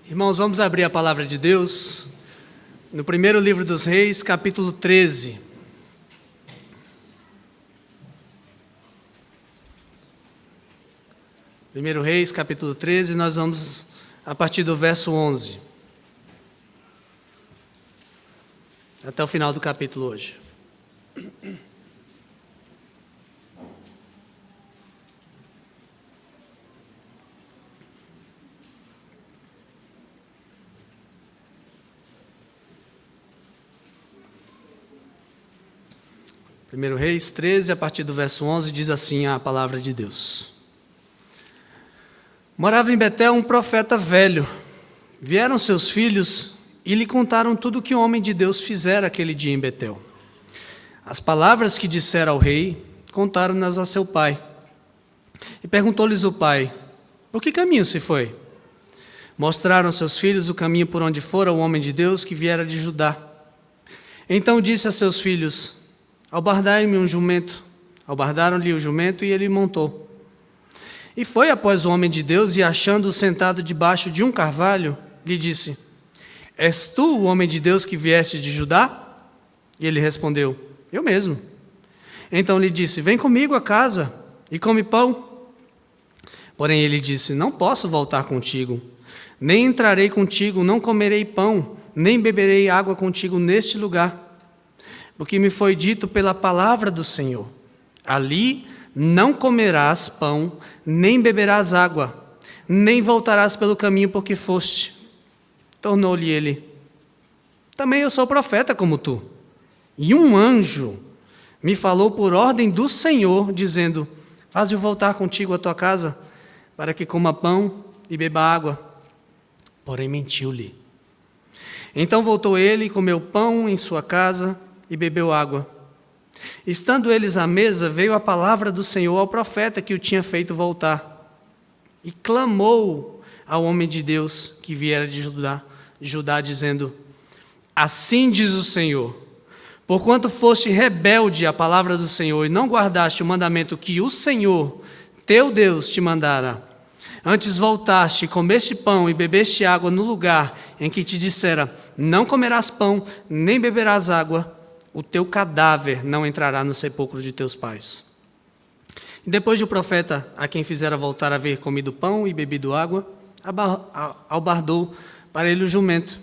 Irmãos, vamos abrir a palavra de Deus no primeiro livro dos Reis, capítulo 13. Primeiro Reis, capítulo 13, nós vamos a partir do verso 11. Até o final do capítulo hoje. Primeiro Reis 13, a partir do verso 11, diz assim a palavra de Deus. Morava em Betel um profeta velho. Vieram seus filhos e lhe contaram tudo o que o homem de Deus fizera aquele dia em Betel. As palavras que dissera ao rei, contaram-nas a seu pai. E perguntou-lhes o pai, por que caminho se foi? Mostraram seus filhos o caminho por onde fora o homem de Deus que viera de Judá. Então disse a seus filhos, albardai-me um jumento. Albardaram-lhe o jumento e ele montou. E foi após o homem de Deus e, achando-o sentado debaixo de um carvalho, lhe disse, és tu o homem de Deus que vieste de Judá? E ele respondeu, eu mesmo. Então lhe disse, vem comigo a casa e come pão. Porém ele disse, não posso voltar contigo, nem entrarei contigo, não comerei pão, nem beberei água contigo neste lugar. Porque me foi dito pela palavra do Senhor, ali não comerás pão, nem beberás água, nem voltarás pelo caminho por que foste. Tornou-lhe ele, também eu sou profeta como tu. E um anjo me falou por ordem do Senhor, dizendo, faze-o voltar contigo à tua casa, para que coma pão e beba água. Porém mentiu-lhe. Então voltou ele e comeu pão em sua casa e bebeu água. Estando eles à mesa, veio a palavra do Senhor ao profeta que o tinha feito voltar. E clamou ao homem de Deus que viera de Judá, dizendo, assim diz o Senhor, porquanto foste rebelde à palavra do Senhor e não guardaste o mandamento que o Senhor, teu Deus, te mandara, antes voltaste, comeste pão e bebeste água no lugar em que te dissera, não comerás pão, nem beberás água, o teu cadáver não entrará no sepulcro de teus pais. E depois de o profeta, a quem fizera voltar a haver comido pão e bebido água, albardou para ele o jumento.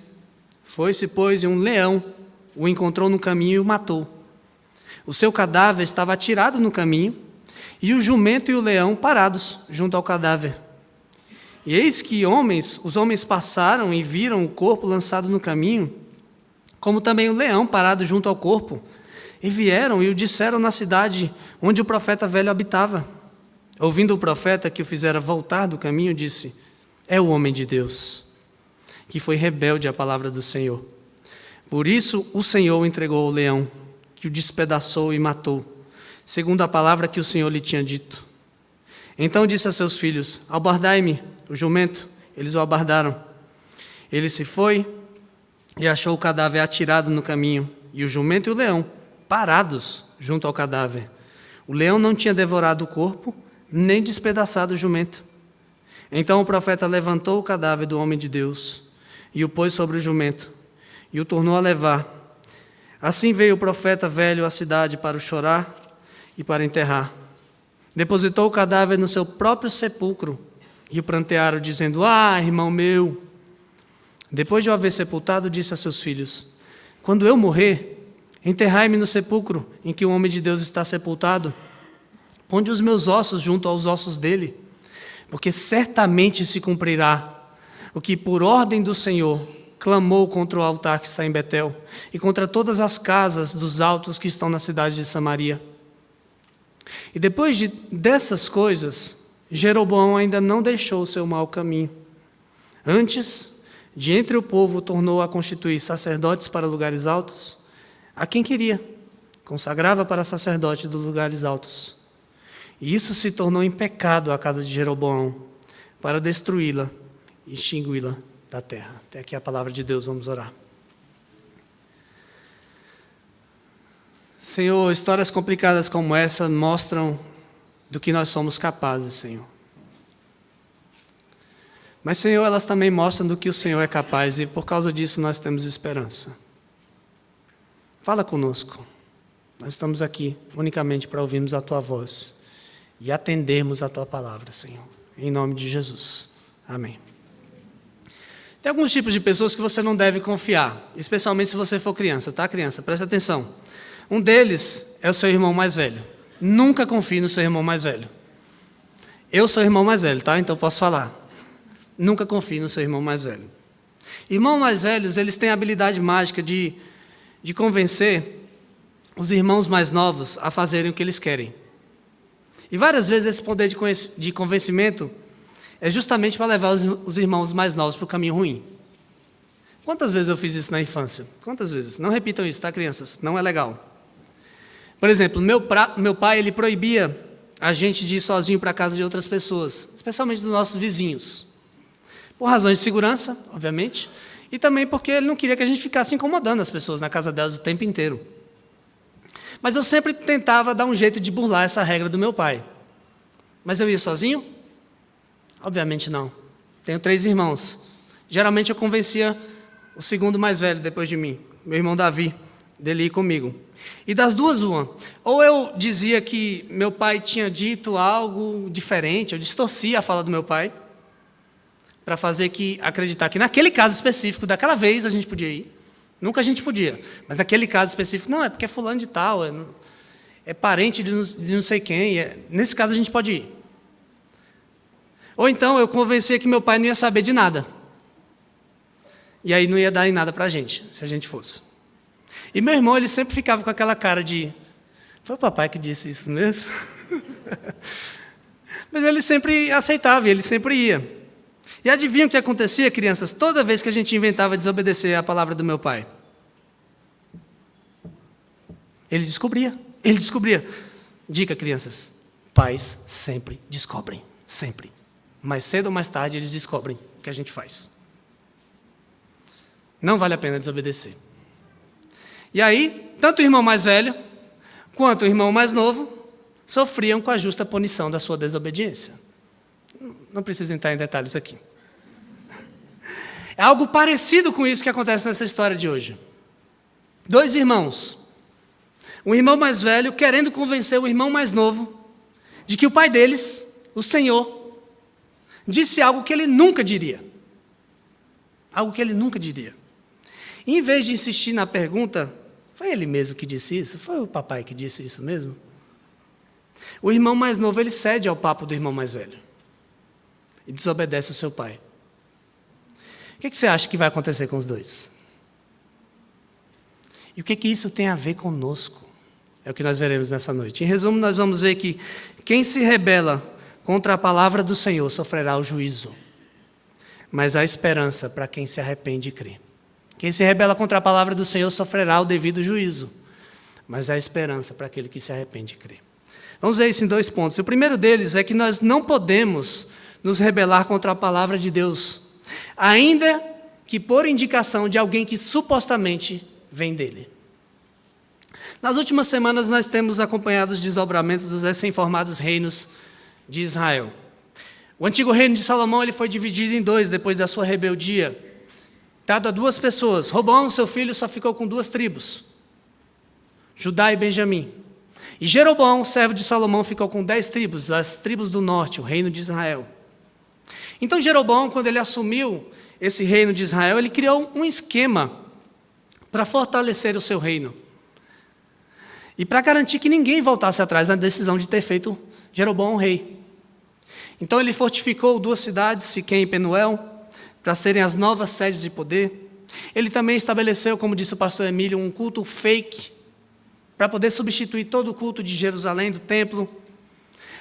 Foi-se, pois, e um leão o encontrou no caminho e o matou. O seu cadáver estava atirado no caminho, e o jumento e o leão parados junto ao cadáver. E eis que os homens passaram e viram o corpo lançado no caminho, como também o leão parado junto ao corpo, e vieram e o disseram na cidade onde o profeta velho habitava. Ouvindo o profeta que o fizera voltar do caminho, disse, é o homem de Deus, que foi rebelde à palavra do Senhor. Por isso o Senhor o entregou ao leão, que o despedaçou e matou, segundo a palavra que o Senhor lhe tinha dito. Então disse a seus filhos, albardai-me o jumento. Eles o albardaram. Ele se foi e achou o cadáver atirado no caminho, e o jumento e o leão parados junto ao cadáver. O leão não tinha devorado o corpo, nem despedaçado o jumento. Então o profeta levantou o cadáver do homem de Deus, e o pôs sobre o jumento, e o tornou a levar. Assim veio o profeta velho à cidade para o chorar e para enterrar. Depositou o cadáver no seu próprio sepulcro, e o prantearam, dizendo, irmão meu. Depois de o haver sepultado, disse a seus filhos, quando eu morrer, enterrai-me no sepulcro em que o homem de Deus está sepultado. Ponde os meus ossos junto aos ossos dele, porque certamente se cumprirá o que por ordem do Senhor clamou contra o altar que está em Betel e contra todas as casas dos altos que estão na cidade de Samaria. E depois dessas coisas, Jeroboão ainda não deixou o seu mau caminho. Antes, de entre o povo, tornou a constituir sacerdotes para lugares altos, a quem queria, consagrava para sacerdote dos lugares altos. E isso se tornou em pecado a casa de Jeroboão, para destruí-la e extingui-la da terra. Até aqui a palavra de Deus, vamos orar. Senhor, histórias complicadas como essa mostram do que nós somos capazes, Senhor. Mas, Senhor, elas também mostram do que o Senhor é capaz e por causa disso nós temos esperança. Fala conosco. Nós estamos aqui unicamente para ouvirmos a Tua voz e atendermos a Tua palavra, Senhor. Em nome de Jesus. Amém. Tem alguns tipos de pessoas que você não deve confiar, especialmente se você for criança, tá, criança? Presta atenção. Um deles é o seu irmão mais velho. Nunca confie no seu irmão mais velho. Eu sou o irmão mais velho, tá? Então posso falar. Nunca confie no seu irmão mais velho. Irmãos mais velhos, eles têm a habilidade mágica de convencer os irmãos mais novos a fazerem o que eles querem. E várias vezes esse poder de convencimento é justamente para levar os irmãos mais novos para o caminho ruim. Quantas vezes eu fiz isso na infância? Quantas vezes? Não repitam isso, tá, crianças? Não é legal. Por exemplo, meu pai, ele proibia a gente de ir sozinho para a casa de outras pessoas, especialmente dos nossos vizinhos. Por razões de segurança, obviamente, e também porque ele não queria que a gente ficasse incomodando as pessoas na casa delas o tempo inteiro. Mas eu sempre tentava dar um jeito de burlar essa regra do meu pai. Mas eu ia sozinho? Obviamente não. Tenho 3 irmãos. Geralmente eu convencia o segundo mais velho depois de mim, meu irmão Davi, dele ir comigo. E das duas, uma. Ou eu dizia que meu pai tinha dito algo diferente, eu distorcia a fala do meu pai, para fazer acreditar que naquele caso específico, daquela vez a gente podia ir. Nunca a gente podia, mas naquele caso específico, não, é porque é fulano de tal, é parente de não sei quem, nesse caso a gente pode ir. Ou então eu convencia que meu pai não ia saber de nada. E aí não ia dar em nada para a gente, se a gente fosse. E meu irmão, ele sempre ficava com aquela cara de, foi o papai que disse isso mesmo? Mas ele sempre aceitava, ele sempre ia. E adivinha o que acontecia, crianças, toda vez que a gente inventava desobedecer a palavra do meu pai? Ele descobria. Dica, crianças, pais sempre descobrem, sempre. Mais cedo ou mais tarde eles descobrem o que a gente faz. Não vale a pena desobedecer. E aí, tanto o irmão mais velho quanto o irmão mais novo sofriam com a justa punição da sua desobediência. Não preciso entrar em detalhes aqui. É algo parecido com isso que acontece nessa história de hoje. 2 irmãos. Um irmão mais velho querendo convencer o irmão mais novo de que o pai deles, o Senhor, disse algo que ele nunca diria. Algo que ele nunca diria. E em vez de insistir na pergunta, foi ele mesmo que disse isso? Foi o papai que disse isso mesmo? O irmão mais novo, ele cede ao papo do irmão mais velho. E desobedece o seu pai. O que você acha que vai acontecer com os dois? E o que isso tem a ver conosco? É o que nós veremos nessa noite. Em resumo, nós vamos ver que quem se rebela contra a palavra do Senhor sofrerá o juízo. Mas há esperança para quem se arrepende e crê. Quem se rebela contra a palavra do Senhor sofrerá o devido juízo. Mas há esperança para aquele que se arrepende e crê. Vamos ver isso em 2 pontos. O primeiro deles é que nós não podemos nos rebelar contra a palavra de Deus, ainda que por indicação de alguém que supostamente vem dele. Nas últimas semanas nós temos acompanhado os desdobramentos dos recém-formados reinos de Israel. O antigo reino de Salomão ele foi dividido em 2 depois da sua rebeldia, dado a 2 pessoas. Roboão, seu filho, só ficou com 2 tribos, Judá e Benjamim. E Jeroboão, servo de Salomão, ficou com 10 tribos, as tribos do norte, o reino de Israel. Então Jeroboão, quando ele assumiu esse reino de Israel, ele criou um esquema para fortalecer o seu reino. E para garantir que ninguém voltasse atrás na decisão de ter feito Jeroboão rei. Então ele fortificou 2 cidades, Siquém e Penuel, para serem as novas sedes de poder. Ele também estabeleceu, como disse o pastor Emílio, um culto fake, para poder substituir todo o culto de Jerusalém, do templo,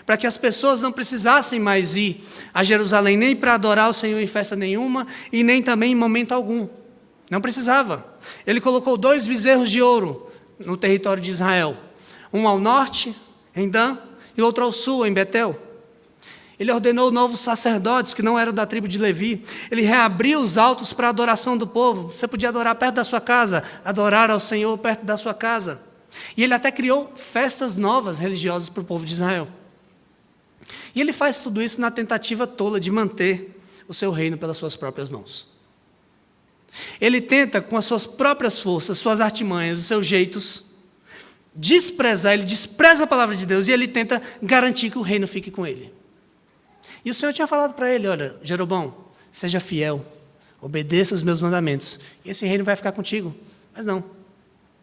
para que as pessoas não precisassem mais ir a Jerusalém nem para adorar o Senhor em festa nenhuma e nem também em momento algum. Não precisava. Ele colocou 2 bezerros de ouro no território de Israel. Um ao norte, em Dan, e outro ao sul, em Betel. Ele ordenou novos sacerdotes que não eram da tribo de Levi. Ele reabriu os altos para a adoração do povo. Você podia adorar perto da sua casa, adorar ao Senhor perto da sua casa. E ele até criou festas novas religiosas para o povo de Israel. E ele faz tudo isso na tentativa tola de manter o seu reino pelas suas próprias mãos. Ele tenta, com as suas próprias forças, suas artimanhas, os seus jeitos, desprezar, ele despreza a palavra de Deus e ele tenta garantir que o reino fique com ele. E o Senhor tinha falado para ele, olha, Jeroboão, seja fiel, obedeça os meus mandamentos, e esse reino vai ficar contigo. Mas não,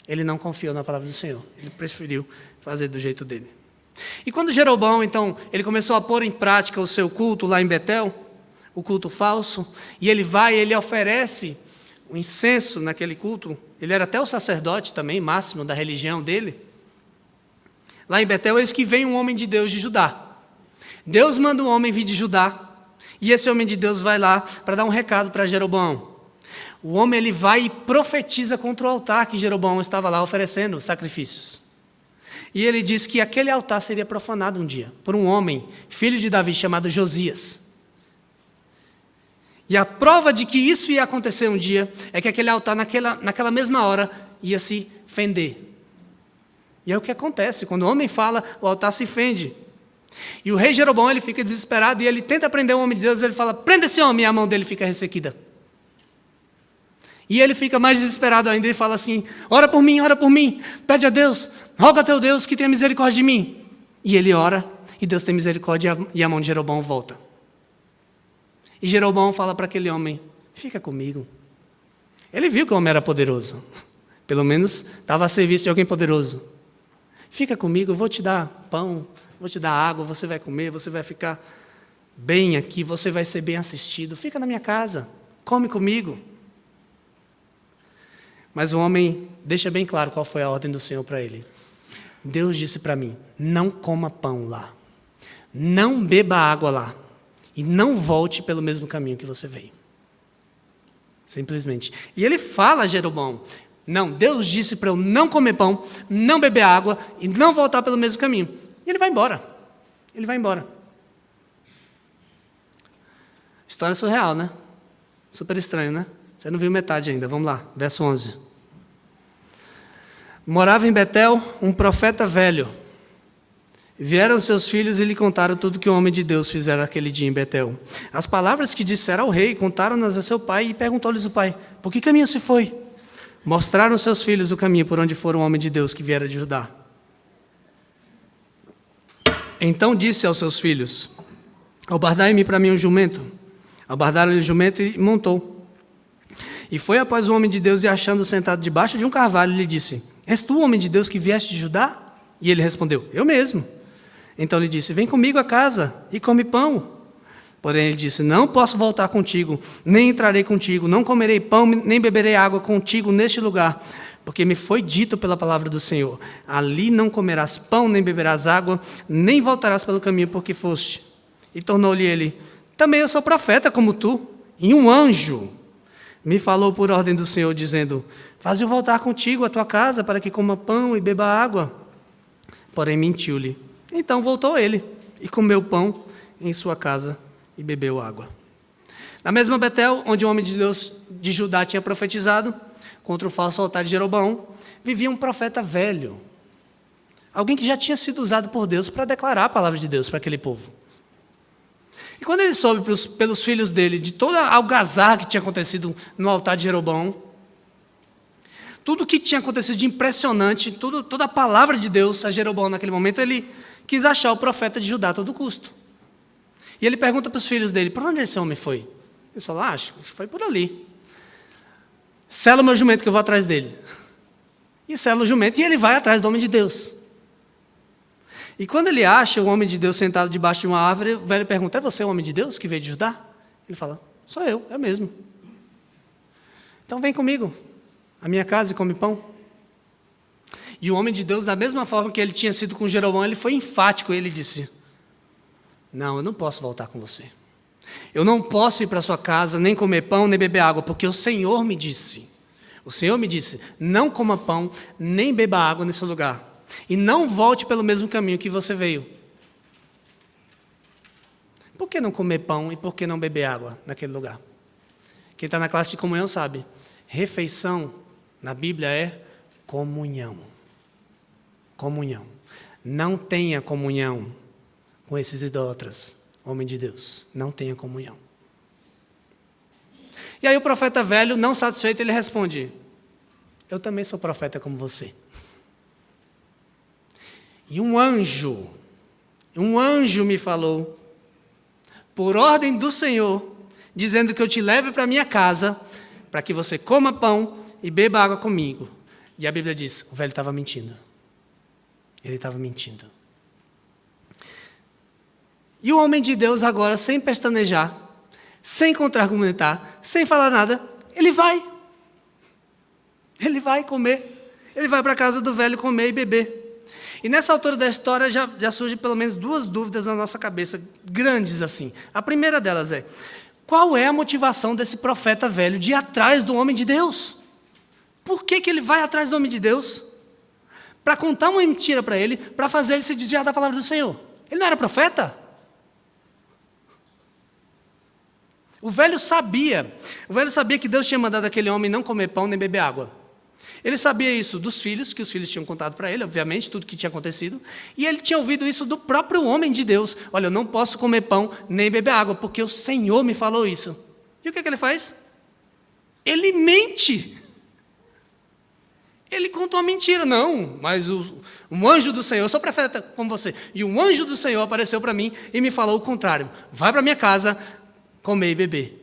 ele não confiou na palavra do Senhor, ele preferiu fazer do jeito dele. E quando Jeroboão, então, ele começou a pôr em prática o seu culto lá em Betel, o culto falso, e ele oferece o incenso naquele culto, ele era até o sacerdote também, máximo da religião dele. Lá em Betel, eis que vem um homem de Deus de Judá. Deus manda um homem vir de Judá, e esse homem de Deus vai lá para dar um recado para Jeroboão. O homem ele vai e profetiza contra o altar que Jeroboão estava lá oferecendo sacrifícios. E ele diz que aquele altar seria profanado um dia por um homem, filho de Davi, chamado Josias. E a prova de que isso ia acontecer um dia é que aquele altar, naquela mesma hora, ia se fender. E é o que acontece. Quando o homem fala, o altar se fende. E o rei Jeroboão ele fica desesperado e ele tenta prender o homem de Deus. Ele fala, prenda esse homem, e a mão dele fica ressequida. E ele fica mais desesperado ainda e fala assim, ora por mim, pede a Deus, roga a teu Deus que tenha misericórdia de mim. E ele ora, e Deus tem misericórdia, e a mão de Jeroboão volta. E Jeroboão fala para aquele homem, fica comigo. Ele viu que o homem era poderoso, pelo menos estava a serviço de alguém poderoso. Fica comigo, eu vou te dar pão, vou te dar água, você vai comer, você vai ficar bem aqui, você vai ser bem assistido. Fica na minha casa, come comigo. Mas o homem deixa bem claro qual foi a ordem do Senhor para ele. Deus disse para mim, não coma pão lá, não beba água lá, e não volte pelo mesmo caminho que você veio. Simplesmente. E ele fala a Jeroboão, não, Deus disse para eu não comer pão, não beber água e não voltar pelo mesmo caminho. E ele vai embora. Ele vai embora. História surreal, né? Super estranho, né? Você não viu metade ainda. Vamos lá, verso 11. Morava em Betel um profeta velho. Vieram seus filhos e lhe contaram tudo que o homem de Deus fizera aquele dia em Betel. As palavras que dissera ao rei, contaram-nas a seu pai e perguntou-lhes o pai, por que caminho se foi? Mostraram seus filhos o caminho por onde fora o homem de Deus que viera de Judá. Então disse aos seus filhos, albardai-me para mim um jumento. Albardaram-lhe o jumento e montou. E foi após o homem de Deus e achando-o sentado debaixo de um carvalho, lhe disse, és tu o homem de Deus que vieste de Judá? E ele respondeu, eu mesmo. Então lhe disse, vem comigo a casa e come pão. Porém ele disse, não posso voltar contigo, nem entrarei contigo, não comerei pão, nem beberei água contigo neste lugar, porque me foi dito pela palavra do Senhor, ali não comerás pão, nem beberás água, nem voltarás pelo caminho por que foste. E tornou-lhe ele, também eu sou profeta como tu, e um anjo me falou por ordem do Senhor, dizendo, faze-o voltar contigo à tua casa, para que coma pão e beba água. Porém mentiu-lhe. Então voltou ele, e comeu pão em sua casa, e bebeu água. Na mesma Betel, onde o homem de Deus de Judá tinha profetizado, contra o falso altar de Jeroboão, vivia um profeta velho. Alguém que já tinha sido usado por Deus para declarar a palavra de Deus para aquele povo. E quando ele soube pelos filhos dele de toda a algazarra que tinha acontecido no altar de Jeroboão, tudo que tinha acontecido de impressionante, toda a palavra de Deus a Jeroboão naquele momento, ele quis achar o profeta de Judá a todo custo. E ele pergunta para os filhos dele, por onde esse homem foi? Eles falam, acho que foi por ali. Sela o meu jumento que eu vou atrás dele. E sela o jumento e ele vai atrás do homem de Deus. E quando ele acha o homem de Deus sentado debaixo de uma árvore, o velho pergunta, é você o homem de Deus que veio de Judá? Ele fala, sou eu, é mesmo. Então vem comigo, à minha casa e come pão. E o homem de Deus, da mesma forma que ele tinha sido com Jeroboão, ele foi enfático, ele disse, não, eu não posso voltar com você. Eu não posso ir para a sua casa, nem comer pão, nem beber água, porque o Senhor me disse, não coma pão, nem beba água nesse lugar. E não volte pelo mesmo caminho que você veio. Por que não comer pão e por que não beber água naquele lugar? Quem está na classe de comunhão sabe. Refeição na Bíblia é comunhão. Comunhão. Não tenha comunhão com esses idólatras, homem de Deus. Não tenha comunhão. E aí o profeta velho, não satisfeito, ele responde: eu também sou profeta como você. E um anjo me falou, por ordem do Senhor, dizendo que eu te leve para minha casa, para que você coma pão e beba água comigo. E a Bíblia diz, o velho estava mentindo. Ele estava mentindo. E o homem de Deus agora, sem pestanejar, sem contra-argumentar, sem falar nada, ele vai. Ele vai comer. Ele vai para a casa do velho comer e beber. E nessa altura da história já surgem pelo menos duas dúvidas na nossa cabeça, grandes assim. A primeira delas é, qual é a motivação desse profeta velho de ir atrás do homem de Deus? Por que ele vai atrás do homem de Deus? Para contar uma mentira para ele, para fazer ele se desviar da palavra do Senhor. Ele não era profeta? O velho sabia que Deus tinha mandado aquele homem não comer pão nem beber água. Ele sabia isso dos filhos, que os filhos tinham contado para ele, obviamente, tudo que tinha acontecido. E ele tinha ouvido isso do próprio homem de Deus. Olha, eu não posso comer pão nem beber água, porque o Senhor me falou isso. E o que ele faz? Ele mente. Ele conta uma mentira. Não, mas um anjo do Senhor, eu sou profeta como você, e um anjo do Senhor apareceu para mim e me falou o contrário. Vai para minha casa comer e beber.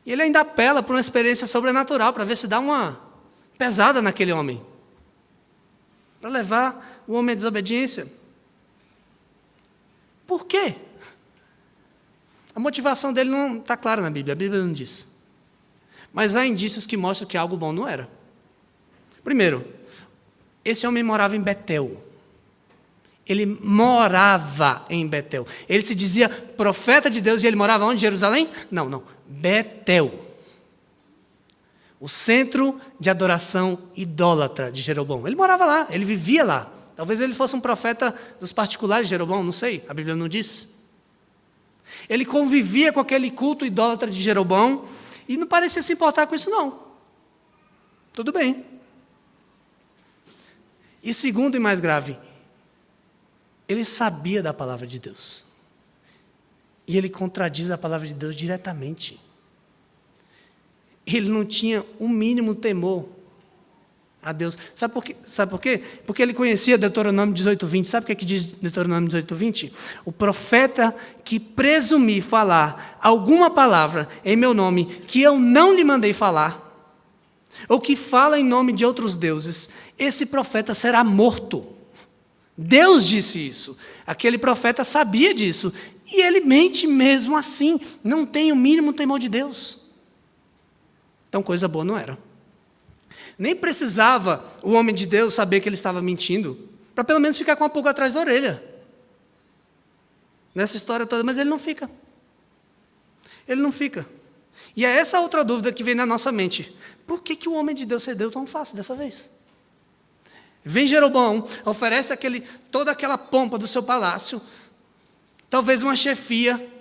E ele ainda apela para uma experiência sobrenatural, para ver se dá uma pesada naquele homem. Para levar o homem à desobediência. Por quê? A motivação dele não está clara na Bíblia, a Bíblia não diz. Mas há indícios que mostram que algo bom não era. Primeiro, esse homem morava em Betel. Ele morava em Betel. Ele se dizia profeta de Deus e ele morava onde? Jerusalém? Não. Betel. O centro de adoração idólatra de Jeroboão. Ele morava lá, ele vivia lá. Talvez ele fosse um profeta dos particulares de Jeroboão, não sei, a Bíblia não diz. Ele convivia com aquele culto idólatra de Jeroboão e não parecia se importar com isso, não. Tudo bem. E segundo e mais grave, ele sabia da palavra de Deus. E ele contradiz a palavra de Deus diretamente. Ele não tinha o mínimo temor a Deus. Sabe por quê? Porque ele conhecia Deuteronômio 18:20. Sabe o que diz Deuteronômio 18:20? O profeta que presumir falar alguma palavra em meu nome que eu não lhe mandei falar, ou que fala em nome de outros deuses, esse profeta será morto. Deus disse isso. Aquele profeta sabia disso. E ele mente mesmo assim. Não tem o mínimo temor de Deus. Então, coisa boa não era. Nem precisava o homem de Deus saber que ele estava mentindo, para pelo menos ficar com a pulga atrás da orelha. Nessa história toda, mas ele não fica. Ele não fica. E é essa outra dúvida que vem na nossa mente. Por que o homem de Deus cedeu tão fácil dessa vez? Vem Jeroboão, oferece toda aquela pompa do seu palácio, talvez uma chefia.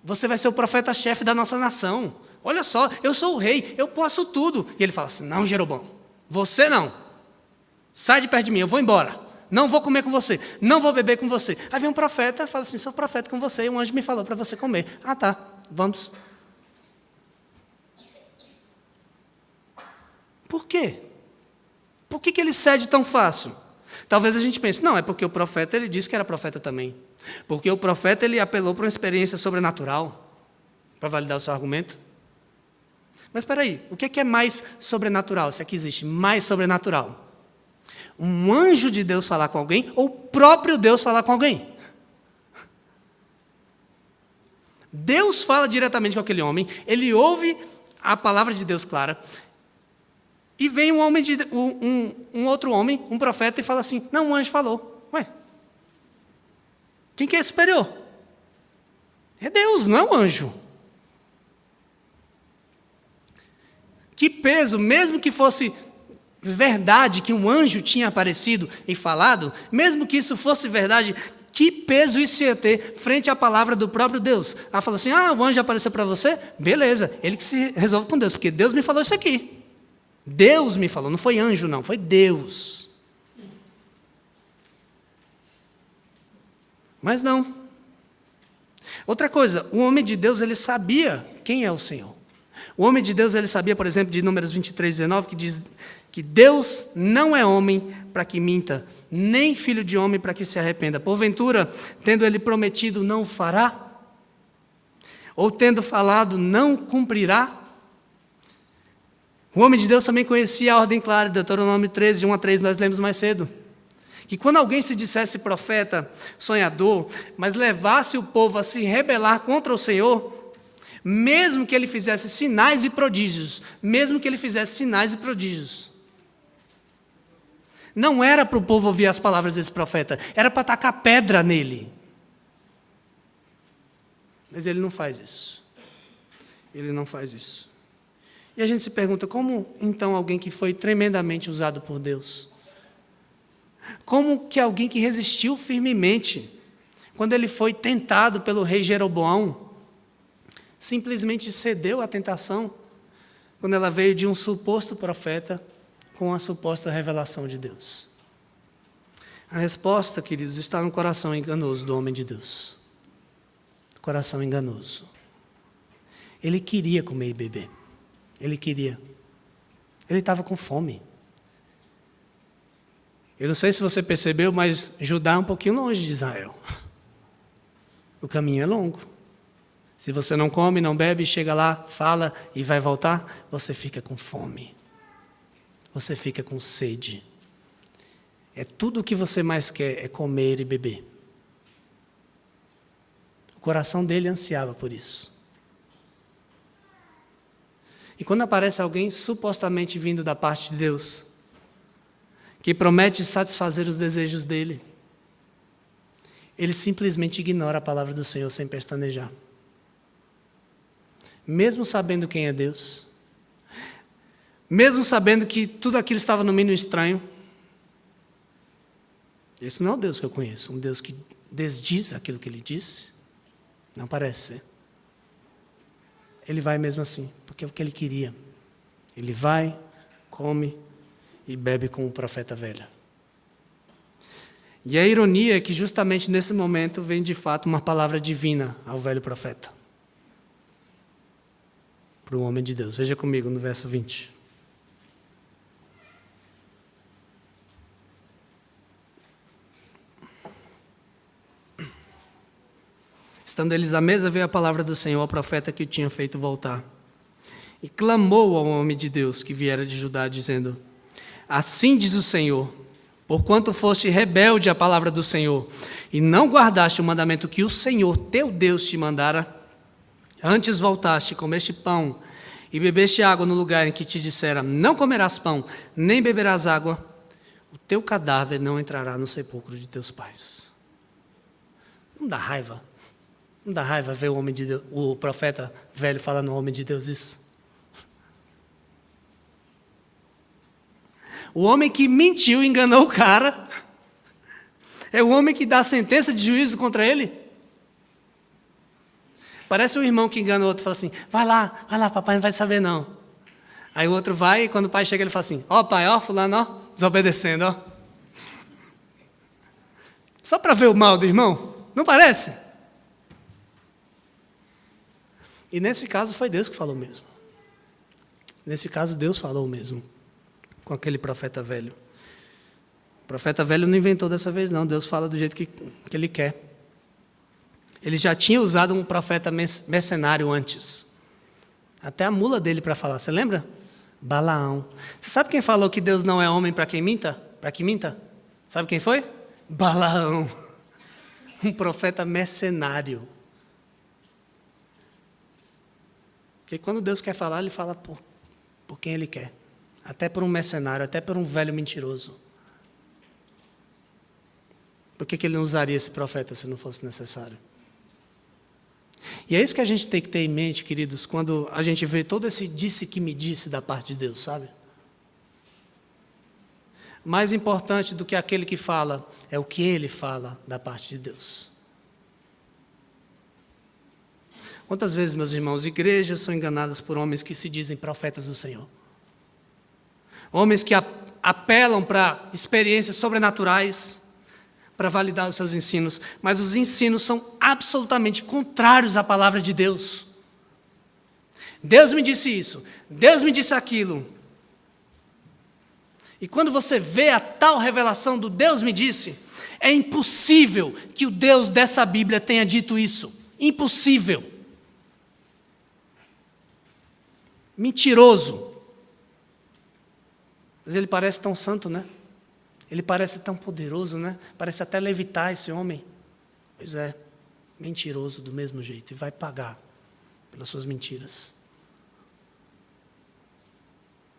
Você vai ser o profeta-chefe da nossa nação. Olha só, eu sou o rei, eu posso tudo. E ele fala assim, não, Jeroboão, você não. Sai de perto de mim, eu vou embora. Não vou comer com você, não vou beber com você. Aí vem um profeta, fala assim, sou profeta com você, e um anjo me falou para você comer. Ah, tá, vamos. Por quê? Por que ele cede tão fácil? Talvez a gente pense, não, é porque o profeta ele disse que era profeta também. Porque o profeta ele apelou para uma experiência sobrenatural para validar o seu argumento. Mas espera aí, o que é mais sobrenatural, se aqui existe mais sobrenatural? Um anjo de Deus falar com alguém ou o próprio Deus falar com alguém? Deus fala diretamente com aquele homem, ele ouve a palavra de Deus clara, e vem um outro homem, um profeta, e fala assim, não, um anjo falou. Ué, quem que é superior? É Deus, não é um anjo. Que peso, mesmo que fosse verdade que um anjo tinha aparecido e falado, mesmo que isso fosse verdade, que peso isso ia ter frente à palavra do próprio Deus? Ela falou assim, o anjo apareceu para você? Beleza, ele que se resolve com Deus, porque Deus me falou isso aqui. Deus me falou, não foi anjo não, foi Deus. Mas não. Outra coisa, o homem de Deus, ele sabia quem é o Senhor. O homem de Deus, ele sabia, por exemplo, de Números 23, 19, que diz que Deus não é homem para que minta, nem filho de homem para que se arrependa. Porventura, tendo ele prometido, não fará? Ou tendo falado, não cumprirá? O homem de Deus também conhecia a ordem clara, Deuteronômio 13, de 1 a 3, nós lemos mais cedo. Que quando alguém se dissesse profeta, sonhador, mas levasse o povo a se rebelar contra o Senhor, mesmo que ele fizesse sinais e prodígios, não era para o povo ouvir as palavras desse profeta, era para tacar pedra nele. Mas ele não faz isso. Ele não faz isso. E a gente se pergunta, como então alguém que foi tremendamente usado por Deus? Como que alguém que resistiu firmemente, quando ele foi tentado pelo rei Jeroboão, simplesmente cedeu à tentação, quando ela veio de um suposto profeta com a suposta revelação de Deus? A resposta, queridos, está no coração enganoso do homem de Deus. Coração enganoso. Ele queria comer e beber. Ele queria. Ele estava com fome. Eu não sei se você percebeu, mas Judá é um pouquinho longe de Israel. O caminho é longo. Se você não come, não bebe, chega lá, fala e vai voltar, você fica com fome. Você fica com sede. É tudo o que você mais quer, é comer e beber. O coração dele ansiava por isso. E quando aparece alguém supostamente vindo da parte de Deus, que promete satisfazer os desejos dele, ele simplesmente ignora a palavra do Senhor sem pestanejar. Mesmo sabendo quem é Deus, mesmo sabendo que tudo aquilo estava no mínimo estranho, esse não é o Deus que eu conheço, um Deus que desdiz aquilo que ele disse, não parece ser. Ele vai mesmo assim, porque é o que ele queria. Ele vai, come e bebe com o profeta velho. E a ironia é que justamente nesse momento vem de fato uma palavra divina ao velho profeta. Para o homem de Deus. Veja comigo no verso 20. Estando eles à mesa, veio a palavra do Senhor ao profeta que o tinha feito voltar. E clamou ao homem de Deus que viera de Judá, dizendo: assim diz o Senhor, porquanto foste rebelde à palavra do Senhor, e não guardaste o mandamento que o Senhor teu Deus te mandara, antes voltaste, comeste pão e bebeste água no lugar em que te dissera: não comerás pão, nem beberás água, o teu cadáver não entrará no sepulcro de teus pais. Não dá raiva? Não dá raiva ver o profeta velho falando ao homem de Deus isso? O homem que mentiu, enganou o cara, é o homem que dá a sentença de juízo contra ele. Parece um irmão que engana o outro e fala assim: vai lá, papai não vai saber não. Aí o outro vai e quando o pai chega ele fala assim: ó pai, ó fulano, ó, desobedecendo, ó. Só para ver o mal do irmão, não parece? E nesse caso foi Deus que falou mesmo. Nesse caso Deus falou mesmo com aquele profeta velho. O profeta velho não inventou dessa vez não, Deus fala do jeito que ele quer. Ele já tinha usado um profeta mercenário antes. Até a mula dele para falar, você lembra? Balaão. Você sabe quem falou que Deus não é homem para quem minta? Para que minta? Sabe quem foi? Balaão. Um profeta mercenário. Porque quando Deus quer falar, ele fala por quem ele quer. Até por um mercenário, até por um velho mentiroso. Por que ele não usaria esse profeta se não fosse necessário? E é isso que a gente tem que ter em mente, queridos, quando a gente vê todo esse disse que me disse da parte de Deus, sabe? Mais importante do que aquele que fala é o que ele fala da parte de Deus. Quantas vezes, meus irmãos, igrejas são enganadas por homens que se dizem profetas do Senhor? Homens que apelam para experiências sobrenaturais, para validar os seus ensinos, mas os ensinos são absolutamente contrários à palavra de Deus. Deus me disse isso, Deus me disse aquilo. E quando você vê a tal revelação do Deus me disse, é impossível que o Deus dessa Bíblia tenha dito isso. Impossível. Mentiroso. Mas ele parece tão santo, né? Ele parece tão poderoso, né? Parece até levitar esse homem. Pois é, mentiroso do mesmo jeito. E vai pagar pelas suas mentiras.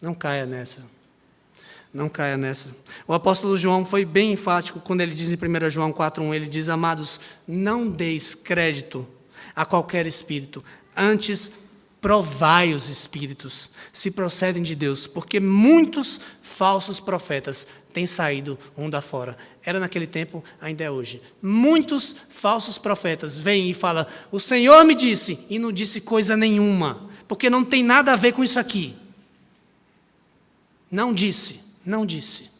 Não caia nessa. Não caia nessa. O apóstolo João foi bem enfático quando ele diz em 1 João 4,1, ele diz, amados, não deis crédito a qualquer espírito, antes provai os espíritos, se procedem de Deus, porque muitos falsos profetas têm saído mundo afora. Era naquele tempo, ainda é hoje. Muitos falsos profetas vêm e falam, o Senhor me disse, e não disse coisa nenhuma, porque não tem nada a ver com isso aqui. Não disse. Não disse.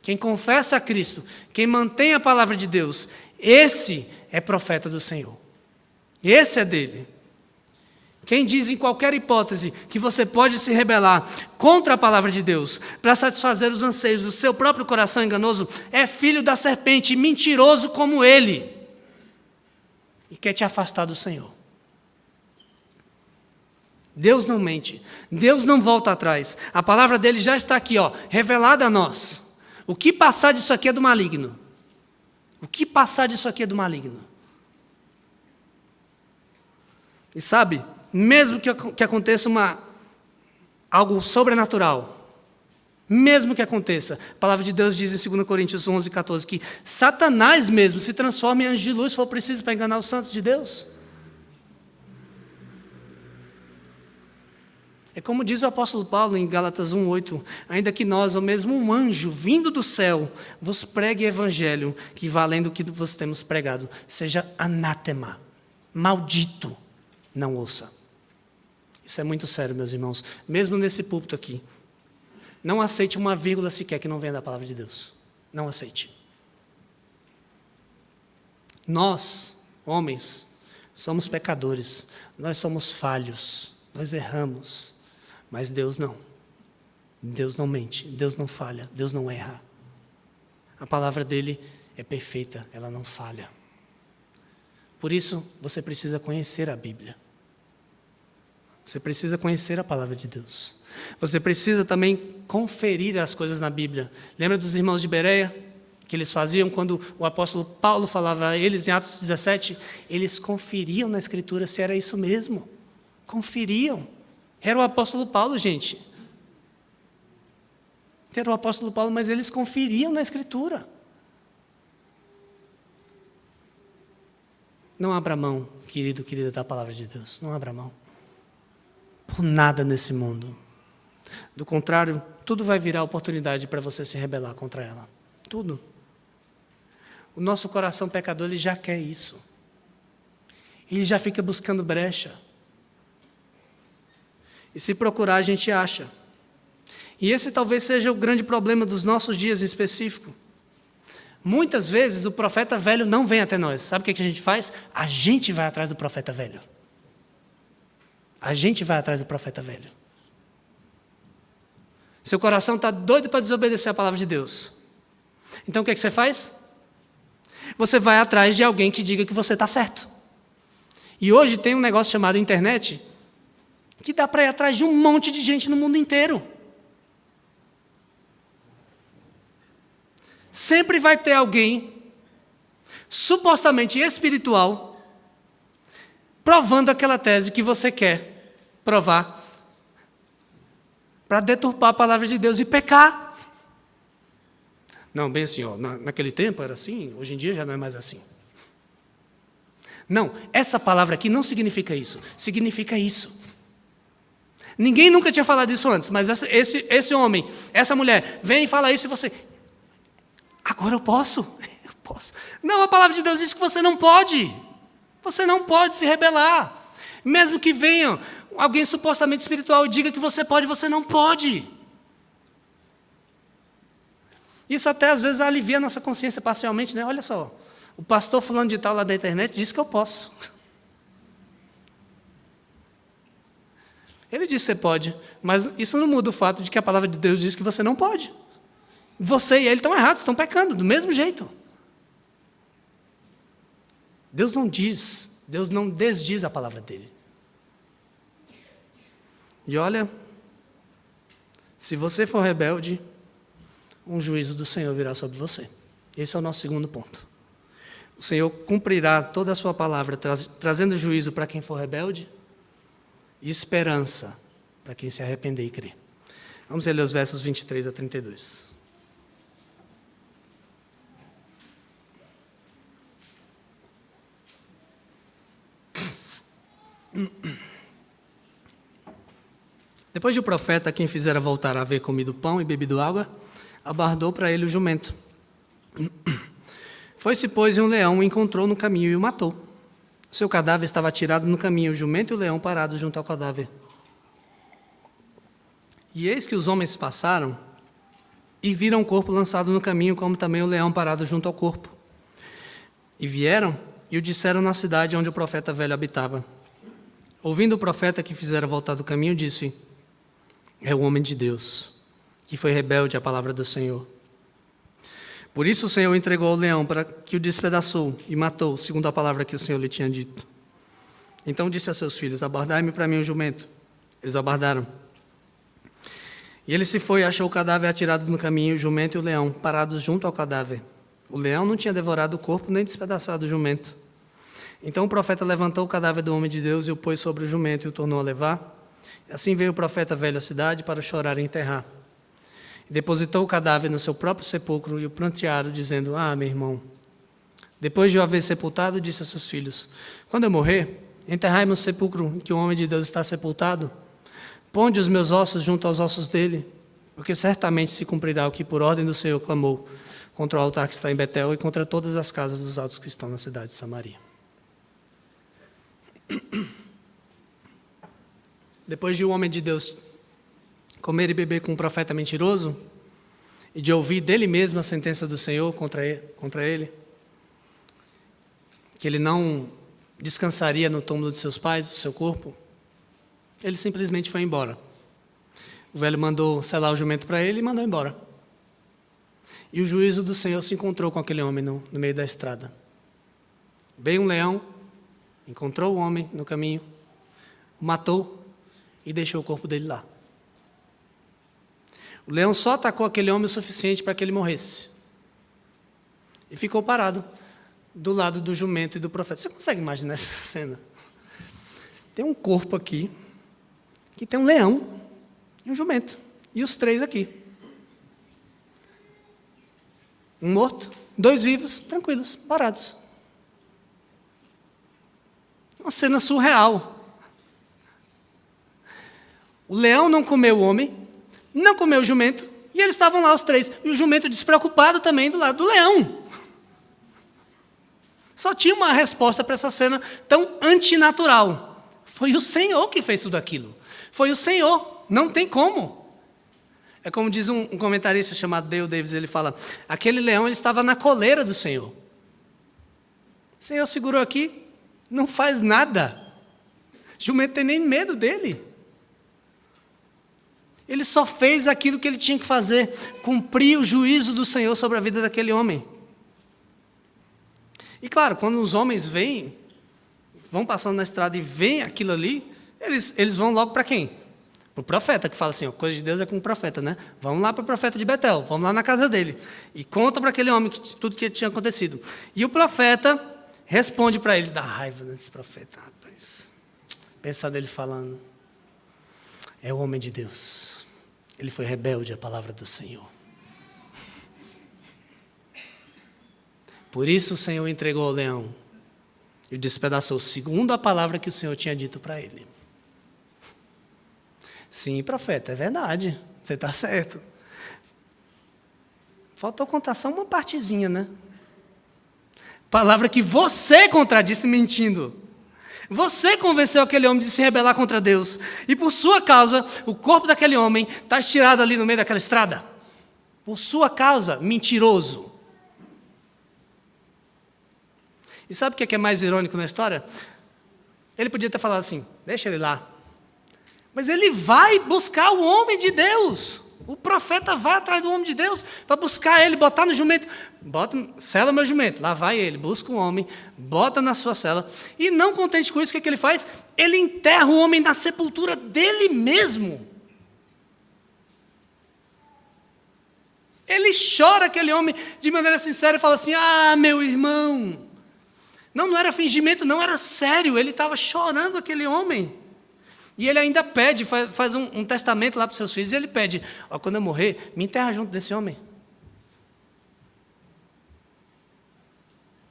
Quem confessa a Cristo, quem mantém a palavra de Deus, esse é profeta do Senhor. Esse é dele. Quem diz em qualquer hipótese que você pode se rebelar contra a palavra de Deus para satisfazer os anseios do seu próprio coração enganoso, é filho da serpente, mentiroso como ele, e quer te afastar do Senhor. Deus não mente, Deus não volta atrás, a palavra dele já está aqui, revelada a nós. O que passar disso aqui é do maligno. O que passar disso aqui é do maligno. E sabe, mesmo que aconteça algo sobrenatural, mesmo que aconteça, a palavra de Deus diz em 2 Coríntios 11:14 que Satanás mesmo se transforma em anjo de luz se for preciso para enganar os santos de Deus. É como diz o apóstolo Paulo em Gálatas 1:8, ainda que nós, ou mesmo um anjo vindo do céu, vos pregue evangelho, que valendo o que vos temos pregado, seja anátema, maldito, não ouça. Isso é muito sério, meus irmãos, mesmo nesse púlpito aqui. Não aceite uma vírgula sequer que não venha da palavra de Deus. Não aceite. Nós, homens, somos pecadores, nós somos falhos, nós erramos. Mas Deus não. Deus não mente, Deus não falha, Deus não erra. A palavra dele é perfeita, ela não falha. Por isso, você precisa conhecer a Bíblia. Você precisa conhecer a palavra de Deus. Você precisa também conferir as coisas na Bíblia. Lembra dos irmãos de Bereia? Que eles faziam quando o apóstolo Paulo falava a eles em Atos 17? Eles conferiam na Escritura se era isso mesmo. Conferiam. Era o apóstolo Paulo, gente. Era o apóstolo Paulo, mas eles conferiam na Escritura. Não abra mão, querido, querida, da palavra de Deus. Não abra mão. Por nada nesse mundo. Do contrário, tudo vai virar oportunidade para você se rebelar contra ela. Tudo. O nosso coração pecador, ele já quer isso. Ele já fica buscando brecha. E se procurar, a gente acha. E esse talvez seja o grande problema dos nossos dias em específico. Muitas vezes o profeta velho não vem até nós. Sabe o que a gente faz? A gente vai atrás do profeta velho. A gente vai atrás do profeta velho. Seu coração está doido para desobedecer a palavra de Deus. Então o que você faz? Você vai atrás de alguém que diga que você está certo. E hoje tem um negócio chamado internet, que dá para ir atrás de um monte de gente no mundo inteiro. Sempre vai ter alguém, supostamente espiritual, provando aquela tese que você quer provar, para deturpar a palavra de Deus e pecar. Não, bem assim, naquele tempo era assim, hoje em dia já não é mais assim. Não, essa palavra aqui não significa isso, significa isso. Ninguém nunca tinha falado isso antes, mas esse homem, essa mulher, vem e fala isso e você... Agora eu posso? Eu posso. Não, a palavra de Deus diz que você não pode. Você não pode se rebelar. Mesmo que venha alguém supostamente espiritual e diga que você pode, você não pode. Isso até às vezes alivia a nossa consciência parcialmente, né? Olha só, o pastor fulano de tal lá da internet disse que eu posso. Ele disse que você pode, mas isso não muda o fato de que a palavra de Deus diz que você não pode. Você e ele estão errados, estão pecando, do mesmo jeito. Deus não desdiz a palavra dele. E olha, se você for rebelde, um juízo do Senhor virá sobre você. Esse é o nosso segundo ponto. O Senhor cumprirá toda a sua palavra, trazendo juízo para quem for rebelde e esperança para quem se arrepender e crer. Vamos ler os versos 23 a 32. Depois de o profeta, quem fizera voltar a haver comido pão e bebido água, abardou para ele o jumento. Foi-se, pois, e um leão o encontrou no caminho e o matou. Seu cadáver estava atirado no caminho, o jumento e o leão parados junto ao cadáver. E eis que os homens passaram e viram o corpo lançado no caminho, como também o leão parado junto ao corpo. E vieram e o disseram na cidade onde o profeta velho habitava. Ouvindo o profeta que fizera voltar do caminho, disse: é o homem de Deus, que foi rebelde à palavra do Senhor. Por isso o Senhor entregou ao leão para que o despedaçou e matou, segundo a palavra que o Senhor lhe tinha dito. Então disse a seus filhos: abardai-me para mim o jumento. Eles abardaram. E ele se foi e achou o cadáver atirado no caminho, o jumento e o leão, parados junto ao cadáver. O leão não tinha devorado o corpo, nem despedaçado o jumento. Então o profeta levantou o cadáver do homem de Deus e o pôs sobre o jumento e o tornou a levar. Assim veio o profeta velho à cidade para chorar e enterrar. E depositou o cadáver no seu próprio sepulcro e o prantearam, dizendo: meu irmão. Depois de o haver sepultado, disse a seus filhos: quando eu morrer, enterrai-me no sepulcro em que o homem de Deus está sepultado. Ponde os meus ossos junto aos ossos dele, porque certamente se cumprirá o que por ordem do Senhor clamou contra o altar que está em Betel e contra todas as casas dos altos que estão na cidade de Samaria. Depois de o homem de Deus comer e beber com um profeta mentiroso, e de ouvir dele mesmo a sentença do Senhor contra ele, que ele não descansaria no túmulo de seus pais, do seu corpo, ele simplesmente foi embora. O velho mandou selar o jumento para ele e mandou embora. E o juízo do Senhor se encontrou com aquele homem no meio da estrada. Veio um leão, encontrou o homem no caminho, o matou e deixou o corpo dele lá. O leão só atacou aquele homem o suficiente para que ele morresse. E ficou parado do lado do jumento e do profeta. Você consegue imaginar essa cena? Tem um corpo aqui, que tem um leão e um jumento. E os três aqui. Um morto, dois vivos, tranquilos, parados. Uma cena surreal. O leão não comeu o homem, não comeu o jumento, e eles estavam lá os três. E o jumento despreocupado também do lado do leão. Só tinha uma resposta para essa cena tão antinatural. Foi o Senhor que fez tudo aquilo. Foi o Senhor, não tem como. É como diz um comentarista chamado Dale Davis, ele fala: aquele leão ele estava na coleira do Senhor. O Senhor segurou aqui, não faz nada. O jumento tem nem medo dele. Ele só fez aquilo que ele tinha que fazer, cumprir o juízo do Senhor sobre a vida daquele homem. E claro, quando os homens vão passando na estrada e veem aquilo ali, eles vão logo para quem? Para o profeta, que fala assim: coisa de Deus é com o profeta, né? Vamos lá para o profeta de Betel, vamos lá na casa dele. E conta para aquele homem tudo que tinha acontecido. E o profeta responde para eles: dá raiva desse profeta, rapaz. Pensar dele falando: é o homem de Deus. Ele foi rebelde à palavra do Senhor. Por isso o Senhor entregou ao leão e o despedaçou, segundo a palavra que o Senhor tinha dito para ele. Sim, profeta, é verdade. Você está certo. Faltou contar só uma partezinha, né? Palavra que você contradisse mentindo. Você convenceu aquele homem de se rebelar contra Deus. E por sua causa, o corpo daquele homem está estirado ali no meio daquela estrada. Por sua causa, mentiroso. E sabe o que é mais irônico na história? Ele podia ter falado assim, deixa ele lá. Mas ele vai buscar o homem de Deus. O profeta vai atrás do homem de Deus para buscar ele, botar no jumento. Sela meu jumento. Lá vai ele, busca um homem, bota na sua cela. E não contente com isso, o que ele faz? Ele enterra o homem na sepultura dele mesmo. Ele chora aquele homem de maneira sincera e fala assim, meu irmão. Não era fingimento, não, era sério. Ele estava chorando aquele homem. E ele ainda pede, faz um testamento lá para os seus filhos, e ele pede, quando eu morrer, me enterra junto desse homem.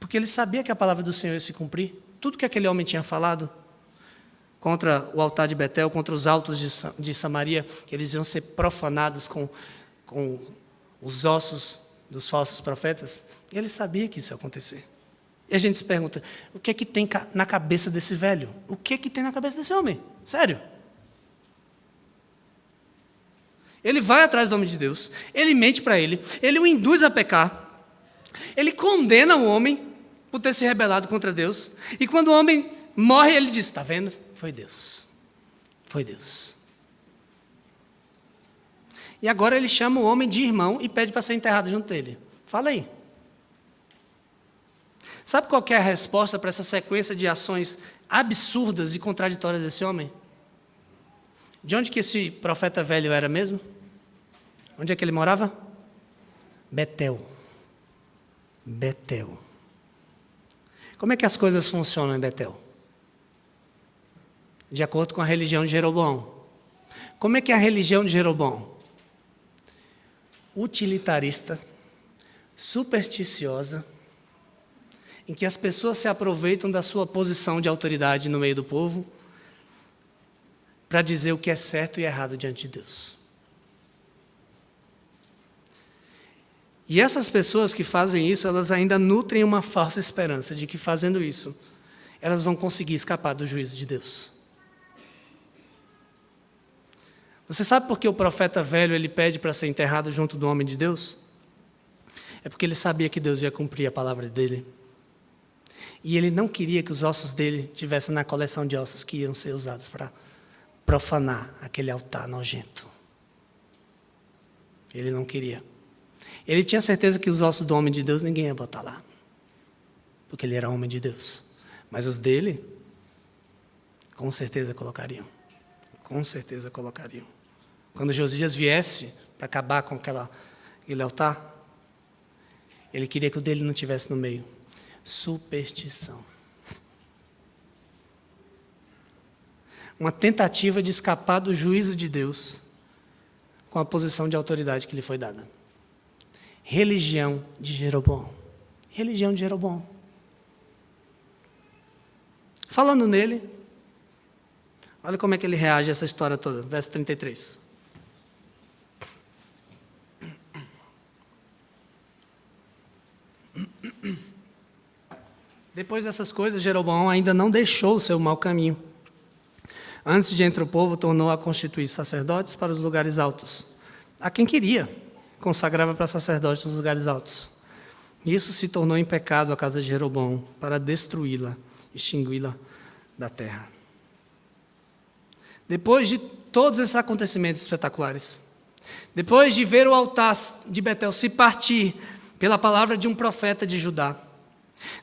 Porque ele sabia que a palavra do Senhor ia se cumprir. Tudo que aquele homem tinha falado contra o altar de Betel, contra os altos de Samaria, que eles iam ser profanados com os ossos dos falsos profetas, ele sabia que isso ia acontecer. E a gente se pergunta, o que é que tem na cabeça desse velho? O que é que tem na cabeça desse homem? Sério. Ele vai atrás do homem de Deus, ele mente para ele o induz a pecar, ele condena o homem por ter se rebelado contra Deus, e quando o homem morre, ele diz, está vendo? Foi Deus. Foi Deus. E agora ele chama o homem de irmão e pede para ser enterrado junto dele. Fala aí. Sabe qual que é a resposta para essa sequência de ações absurdas e contraditórias desse homem? De onde que esse profeta velho era mesmo? Onde é que ele morava? Betel. Betel. Como é que as coisas funcionam em Betel? De acordo com a religião de Jeroboão. Como é que é a religião de Jeroboão? Utilitarista, supersticiosa, em que as pessoas se aproveitam da sua posição de autoridade no meio do povo para dizer o que é certo e errado diante de Deus. E essas pessoas que fazem isso, elas ainda nutrem uma falsa esperança de que fazendo isso, elas vão conseguir escapar do juízo de Deus. Você sabe por que o profeta velho ele pede para ser enterrado junto do homem de Deus? É porque ele sabia que Deus ia cumprir a palavra dele. E ele não queria que os ossos dele tivessem na coleção de ossos que iam ser usados para profanar aquele altar nojento. Ele não queria. Ele tinha certeza que os ossos do homem de Deus ninguém ia botar lá. Porque ele era homem de Deus. Mas os dele, com certeza colocariam. Com certeza colocariam. Quando Josias viesse para acabar com aquele altar, ele queria que o dele não estivesse no meio. Superstição. Uma tentativa de escapar do juízo de Deus com a posição de autoridade que lhe foi dada. Religião de Jeroboão. Religião de Jeroboão. Falando nele, olha como é que ele reage a essa história toda. Verso 33. Depois dessas coisas, Jeroboão ainda não deixou o seu mau caminho. Antes de entre o povo, tornou a constituir sacerdotes para os lugares altos. A quem queria, consagrava para sacerdotes nos lugares altos. Isso se tornou em pecado a casa de Jeroboão, para destruí-la, extingui-la da terra. Depois de todos esses acontecimentos espetaculares, depois de ver o altar de Betel se partir pela palavra de um profeta de Judá,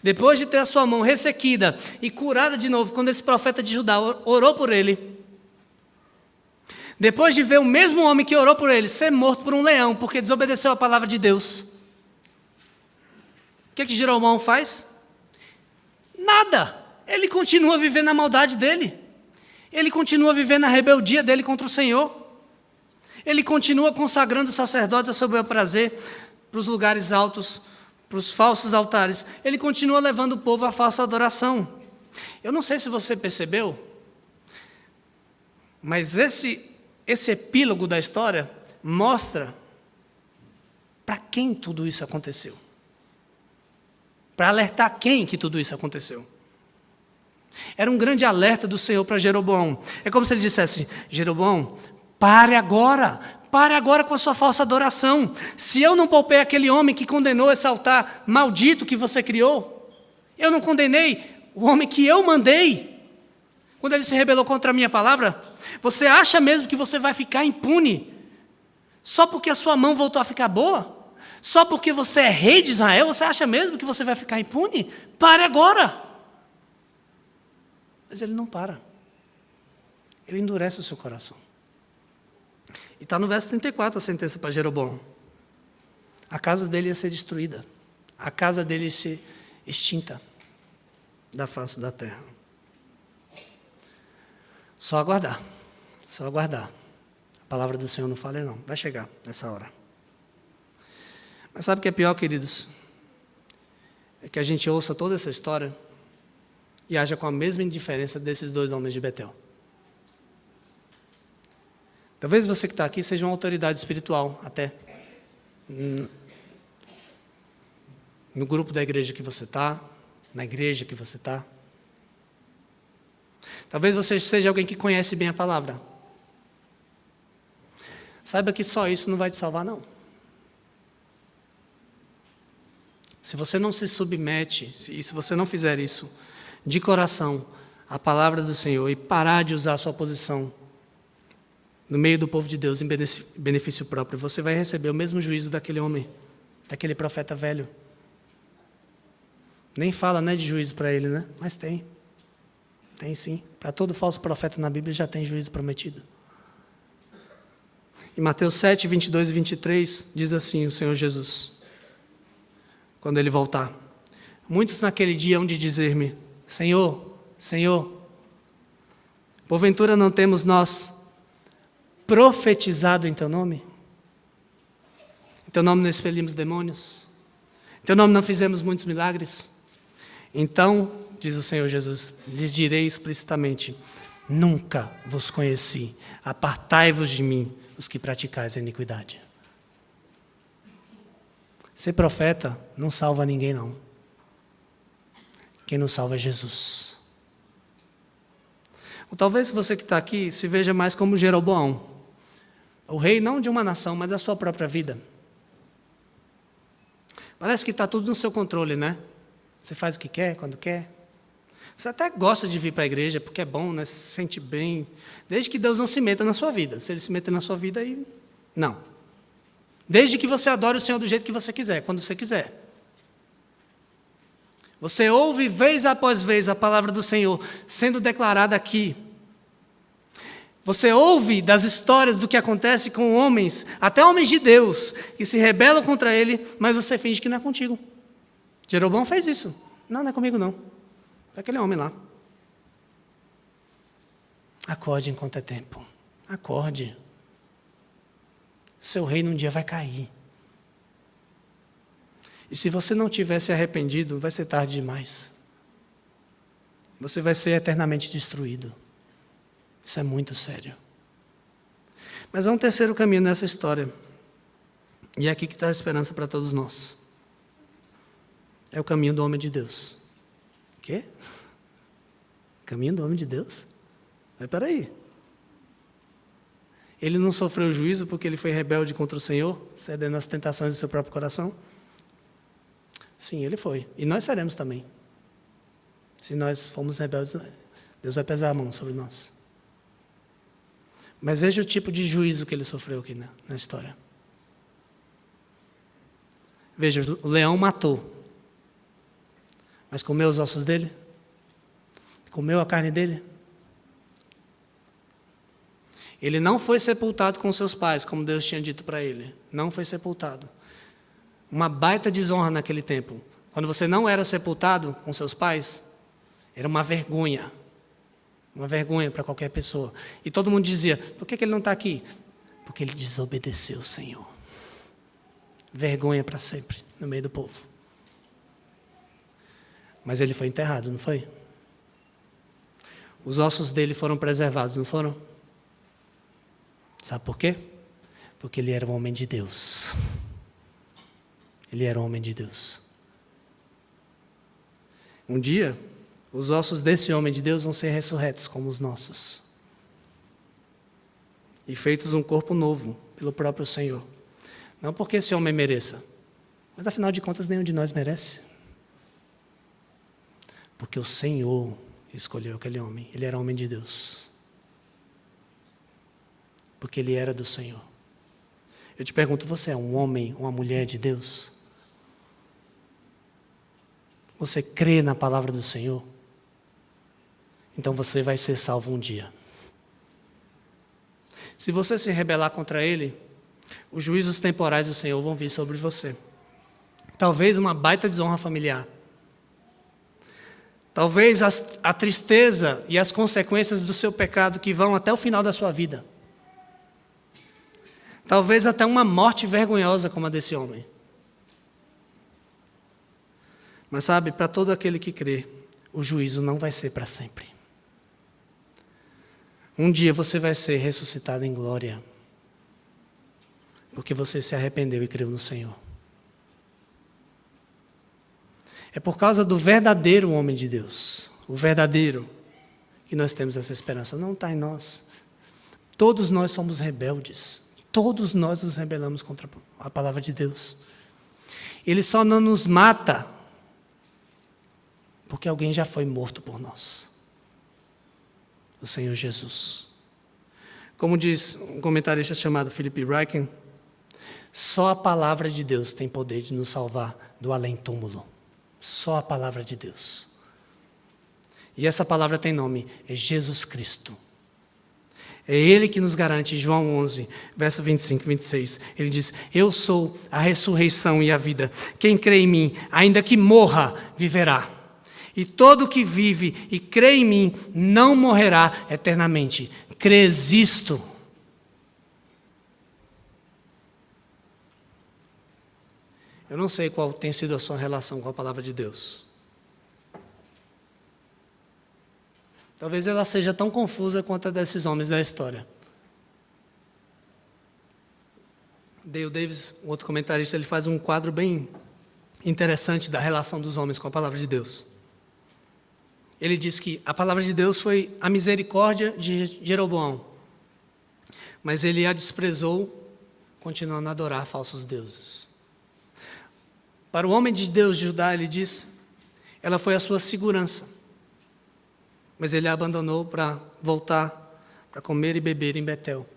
depois de ter a sua mão ressequida e curada de novo, quando esse profeta de Judá orou por ele, depois de ver o mesmo homem que orou por ele ser morto por um leão, porque desobedeceu a palavra de Deus, o que Jeroboão faz? Nada. Ele continua vivendo a maldade dele. Ele continua vivendo a rebeldia dele contra o Senhor. Ele continua consagrando os sacerdotes a seu bel prazer para os lugares altos, para os falsos altares. Ele continua levando o povo à falsa adoração. Eu não sei se você percebeu, mas esse epílogo da história mostra para quem tudo isso aconteceu. Para alertar quem que tudo isso aconteceu. Era um grande alerta do Senhor para Jeroboão. É como se ele dissesse, Jeroboão, pare agora, pare agora com a sua falsa adoração. Se eu não poupei aquele homem que condenou esse altar maldito que você criou, eu não condenei o homem que eu mandei, quando ele se rebelou contra a minha palavra. Você acha mesmo que você vai ficar impune só porque a sua mão voltou a ficar boa? Só porque você é rei de Israel, você acha mesmo que você vai ficar impune? Pare agora! Mas ele não para. Ele endurece o seu coração. E está no verso 34 a sentença para Jeroboão. A casa dele ia ser destruída. A casa dele ia ser extinta da face da terra. Só aguardar. Só aguardar. A palavra do Senhor não falha não. Vai chegar nessa hora. Mas sabe o que é pior, queridos? É que a gente ouça toda essa história e haja com a mesma indiferença desses dois homens de Betel. Talvez você que está aqui seja uma autoridade espiritual, até. No grupo da igreja que você está, na igreja que você está. Talvez você seja alguém que conhece bem a palavra. Saiba que só isso não vai te salvar, não. Se você não se submete, e se você não fizer isso de coração, à palavra do Senhor, e parar de usar a sua posição no meio do povo de Deus em benefício próprio, você vai receber o mesmo juízo daquele homem, daquele profeta velho. Nem fala, né, de juízo para ele, né? Mas tem. Tem sim. Para todo falso profeta na Bíblia já tem juízo prometido. Em Mateus 7, 22 e 23, diz assim o Senhor Jesus, quando ele voltar: muitos naquele dia hão de dizer-me: Senhor, Senhor, porventura não temos nós profetizado em teu nome? Em teu nome não expelimos demônios? Em teu nome não fizemos muitos milagres? Então, diz o Senhor Jesus, lhes direi explicitamente: nunca vos conheci, apartai-vos de mim, os que praticais a iniquidade. Ser profeta não salva ninguém, não. Quem nos salva é Jesus. Ou talvez você que está aqui se veja mais como Jeroboão, o rei não de uma nação, mas da sua própria vida. Parece que está tudo no seu controle, né? Você faz o que quer, quando quer. Você até gosta de vir para a igreja, porque é bom, né? Se sente bem. Desde que Deus não se meta na sua vida. Se Ele se meter na sua vida, aí não. Desde que você adore o Senhor do jeito que você quiser, quando você quiser. Você ouve vez após vez a palavra do Senhor sendo declarada aqui. Você ouve das histórias do que acontece com homens, até homens de Deus, que se rebelam contra Ele, mas você finge que não é contigo. Jeroboão fez isso. Não, não é comigo não. É aquele homem lá. Acorde enquanto é tempo. Acorde. Seu reino um dia vai cair. E se você não tiver se arrependido, vai ser tarde demais. Você vai ser eternamente destruído. Isso é muito sério. Mas há um terceiro caminho nessa história. E é aqui que está a esperança para todos nós. É o caminho do homem de Deus. O quê? Caminho do homem de Deus? Mas peraí. Ele não sofreu juízo porque ele foi rebelde contra o Senhor, cedendo às tentações do seu próprio coração? Sim, ele foi. E nós seremos também. Se nós formos rebeldes, Deus vai pesar a mão sobre nós. Mas veja o tipo de juízo que ele sofreu aqui na história. Veja, o leão matou. Mas comeu os ossos dele? Comeu a carne dele? Ele não foi sepultado com seus pais, como Deus tinha dito para ele. Não foi sepultado. Uma baita desonra naquele tempo. Quando você não era sepultado com seus pais, era uma vergonha. Uma vergonha para qualquer pessoa. E todo mundo dizia: por que ele não está aqui? Porque ele desobedeceu o Senhor. Vergonha para sempre no meio do povo. Mas ele foi enterrado, não foi? Os ossos dele foram preservados, não foram? Sabe por quê? Porque ele era um homem de Deus. Ele era um homem de Deus. Um dia, os ossos desse homem de Deus vão ser ressurretos como os nossos. E feitos um corpo novo, pelo próprio Senhor. Não porque esse homem mereça, mas afinal de contas nenhum de nós merece. Porque o Senhor escolheu aquele homem, ele era homem de Deus. Porque ele era do Senhor. Eu te pergunto, você é um homem, uma mulher de Deus? Você crê na palavra do Senhor? Então você vai ser salvo um dia. Se você se rebelar contra Ele, os juízos temporais do Senhor vão vir sobre você. Talvez uma baita desonra familiar. Talvez a tristeza e as consequências do seu pecado que vão até o final da sua vida. Talvez até uma morte vergonhosa como a desse homem. Mas sabe, para todo aquele que crê, o juízo não vai ser para sempre. Um dia você vai ser ressuscitado em glória, porque você se arrependeu e creu no Senhor. É por causa do verdadeiro homem de Deus, o verdadeiro, que nós temos essa esperança. Não está em nós. Todos nós somos rebeldes. Todos nós nos rebelamos contra a palavra de Deus. Ele só não nos mata porque alguém já foi morto por nós. O Senhor Jesus. Como diz um comentarista chamado Philip Ryken, só a palavra de Deus tem poder de nos salvar do além-túmulo. Só a palavra de Deus. E essa palavra tem nome, é Jesus Cristo. É Ele que nos garante, João 11, verso 25 e 26. Ele diz, eu sou a ressurreição e a vida. Quem crê em mim, ainda que morra, viverá. E todo que vive e crê em mim, não morrerá eternamente. Crês isto? Eu não sei qual tem sido a sua relação com a palavra de Deus. Talvez ela seja tão confusa quanto a desses homens da história. Dale Davis, um outro comentarista, ele faz um quadro bem interessante da relação dos homens com a palavra de Deus. Ele diz que a palavra de Deus foi a misericórdia de Jeroboão, mas ele a desprezou, continuando a adorar falsos deuses. Para o homem de Deus, Judá, ele diz, ela foi a sua segurança. Mas ele a abandonou para voltar, para comer e beber em Betel.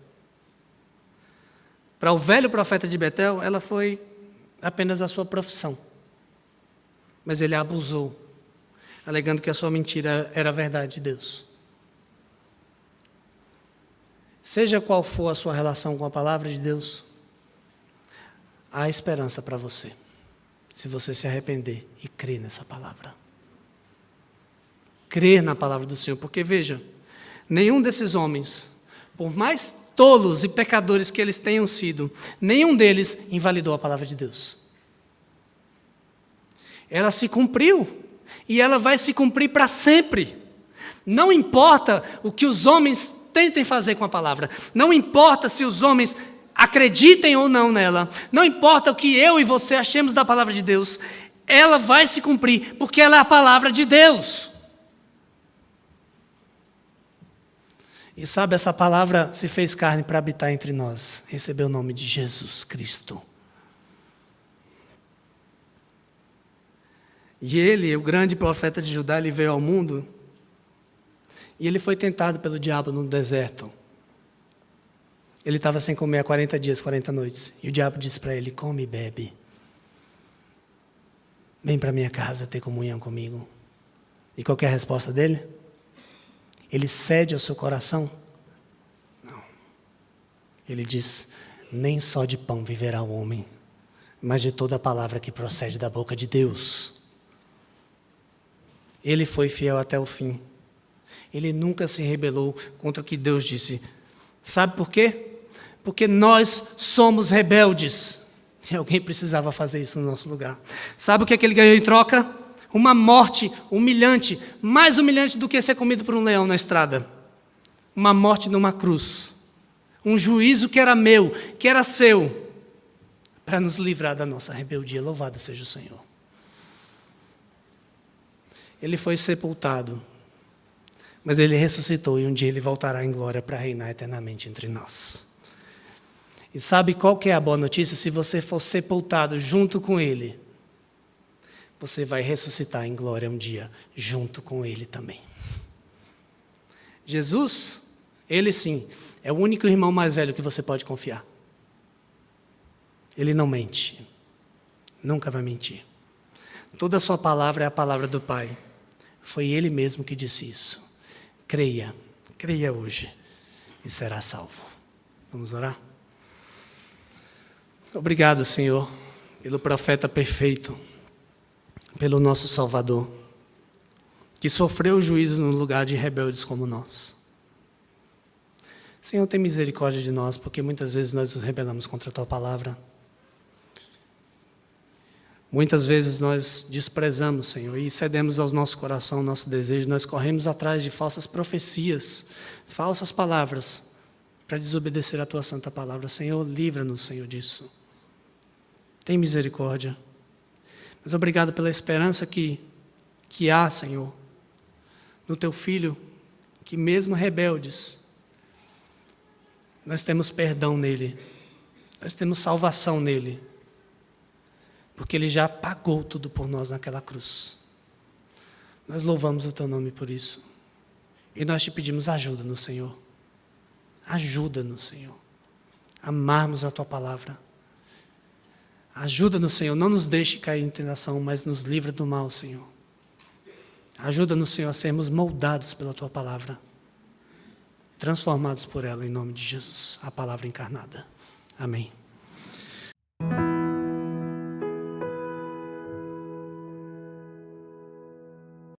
Para o velho profeta de Betel, ela foi apenas a sua profissão. Mas ele a abusou, alegando que a sua mentira era a verdade de Deus. Seja qual for a sua relação com a palavra de Deus, há esperança para você, se você se arrepender e crer nessa palavra. Crer na palavra do Senhor, porque veja, nenhum desses homens, por mais tolos e pecadores que eles tenham sido, nenhum deles invalidou a palavra de Deus. Ela se cumpriu, e ela vai se cumprir para sempre. Não importa o que os homens tentem fazer com a palavra, não importa se os homens acreditem ou não nela, não importa o que eu e você achemos da palavra de Deus, ela vai se cumprir, porque ela é a palavra de Deus. E sabe, essa palavra se fez carne para habitar entre nós, recebeu o nome de Jesus Cristo. E ele, o grande profeta de Judá, ele veio ao mundo e ele foi tentado pelo diabo no deserto. Ele estava sem comer há 40 dias, 40 noites. E o diabo disse para ele, come e bebe. Vem para minha casa ter comunhão comigo. E qual que é a resposta dele? Ele cede ao seu coração? Não. Ele diz, nem só de pão viverá o homem, mas de toda a palavra que procede da boca de Deus. Ele foi fiel até o fim. Ele nunca se rebelou contra o que Deus disse. Sabe por quê? Porque nós somos rebeldes. E alguém precisava fazer isso no nosso lugar. Sabe o que ele ganhou em troca? Uma morte humilhante, mais humilhante do que ser comido por um leão na estrada. Uma morte numa cruz. Um juízo que era meu, que era seu, para nos livrar da nossa rebeldia. Louvado seja o Senhor. Ele foi sepultado, mas ele ressuscitou e um dia ele voltará em glória para reinar eternamente entre nós. E sabe qual que é a boa notícia? Se você for sepultado junto com Ele, você vai ressuscitar em glória um dia, junto com Ele também. Jesus, Ele sim, é o único irmão mais velho que você pode confiar. Ele não mente, nunca vai mentir. Toda a sua palavra é a palavra do Pai. Foi Ele mesmo que disse isso. Creia hoje e será salvo. Vamos orar? Obrigado, Senhor, pelo profeta perfeito, pelo nosso Salvador, que sofreu o juízo no lugar de rebeldes como nós. Senhor, tem misericórdia de nós, porque muitas vezes nós nos rebelamos contra a Tua palavra. Muitas vezes nós desprezamos, Senhor, e cedemos ao nosso coração, ao nosso desejo. Nós corremos atrás de falsas profecias, falsas palavras, para desobedecer a Tua santa palavra. Senhor, livra-nos, Senhor, disso. Tem misericórdia. Mas obrigado pela esperança que há, Senhor, no Teu Filho, que mesmo rebeldes, nós temos perdão nele, nós temos salvação nele, porque Ele já pagou tudo por nós naquela cruz. Nós louvamos o Teu nome por isso. E nós Te pedimos ajuda-nos, Senhor. Ajuda-nos, Senhor, a amarmos a Tua palavra. Ajuda-nos, Senhor, não nos deixe cair em tentação, mas nos livra do mal, Senhor. Ajuda-nos, Senhor, a sermos moldados pela Tua palavra, transformados por ela, em nome de Jesus, a palavra encarnada. Amém.